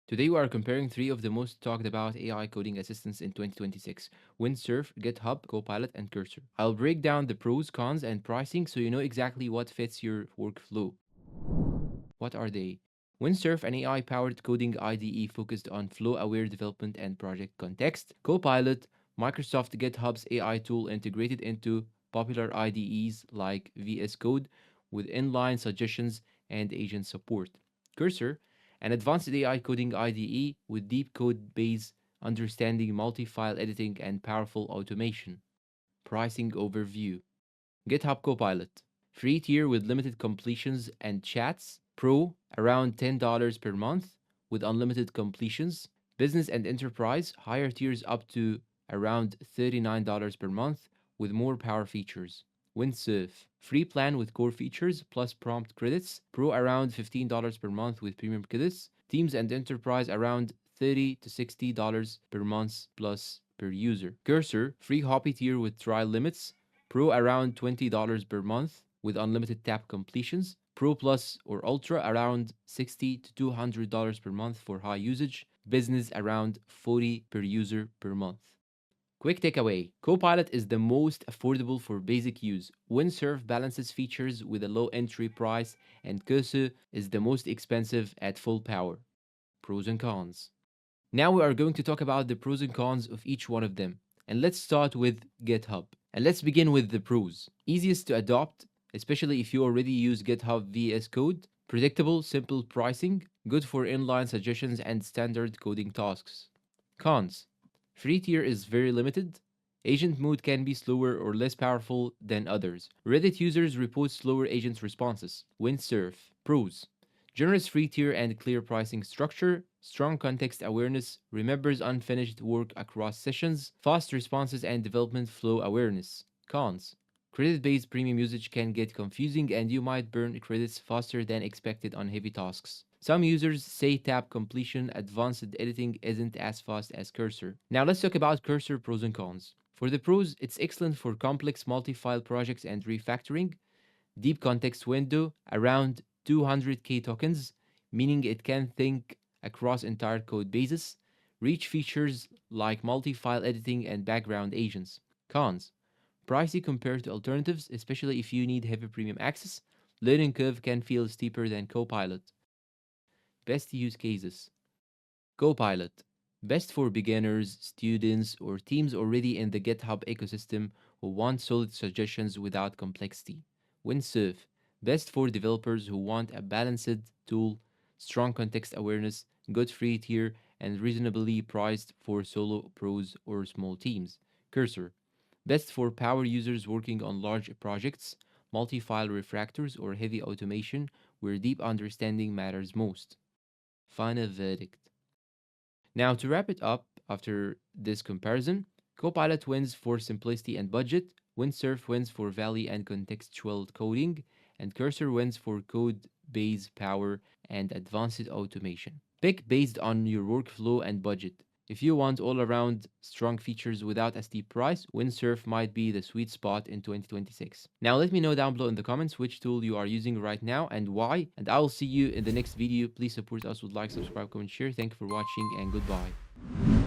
Today we are comparing three of the most talked about AI coding assistants in 2026: Windsurf, GitHub, Copilot, and Cursor. I'll break down the pros, cons, and pricing so you know exactly what fits your workflow. What are they? Windsurf, an AI powered coding IDE focused on flow aware development and project context. Copilot, Microsoft GitHub's AI tool integrated into popular IDEs like VS Code with inline suggestions and agent support. Cursor, an advanced AI coding IDE with deep code base understanding, multi file editing, and powerful automation. Pricing overview. GitHub Copilot. Free tier with limited completions and chats. Pro, around $10 per month with unlimited completions. Business and enterprise, higher tiers up to around $39 per month with more power features. Windsurf, free plan with core features plus prompt credits. Pro, around $15 per month with premium credits. Teams and enterprise, around $30 to $60 per month plus per user. Cursor, free hobby tier with trial limits. Pro, around $20 per month with unlimited tap completions. Pro Plus or Ultra, around $60 to $200 per month for high usage. Business, around $40 per user per month. Quick takeaway: Copilot is the most affordable for basic use. Windsurf balances features with a low entry price, and Cursor is the most expensive at full power. Pros and cons. Now we are going to talk about the pros and cons of each one of them. And let's start with GitHub. And let's begin with the pros. Easiest to adopt, especially if you already use GitHub VS Code. Predictable, simple pricing. Good for inline suggestions and standard coding tasks. Cons. Free tier is very limited. Agent mode can be slower or less powerful than others. Reddit users report slower agent responses. Windsurf. Pros. Generous free tier and clear pricing structure, strong context awareness, remembers unfinished work across sessions, fast responses and development flow awareness. Cons. Credit based premium usage can get confusing and you might burn credits faster than expected on heavy tasks. Some users say tab completion advanced editing isn't as fast as Cursor. Now let's talk about Cursor pros and cons. For the pros, it's excellent for complex multi-file projects and refactoring. Deep context window, around 200k tokens, meaning it can think across entire code bases. Reach features like multi-file editing and background agents. Cons. Pricey compared to alternatives, especially if you need heavy premium access. Learning curve can feel steeper than Copilot. Best use cases. Copilot. Best for beginners, students, or teams already in the GitHub ecosystem who want solid suggestions without complexity. Windsurf. Best for developers who want a balanced tool, strong context awareness, good free tier, and reasonably priced for solo pros or small teams. Cursor. Best for power users working on large projects, multi-file refactors, or heavy automation where deep understanding matters most. Final verdict. Now, to wrap it up, after this comparison, Copilot wins for simplicity and budget, Windsurf wins for value and contextual coding, and Cursor wins for code base power and advanced automation. Pick based on your workflow and budget. If you want all around strong features without a steep price, Windsurf might be the sweet spot in 2026. Now let me know down below in the comments which tool you are using right now and why, and I will see you in the next video. Please support us with like, subscribe, comment, share. Thank you for watching and goodbye.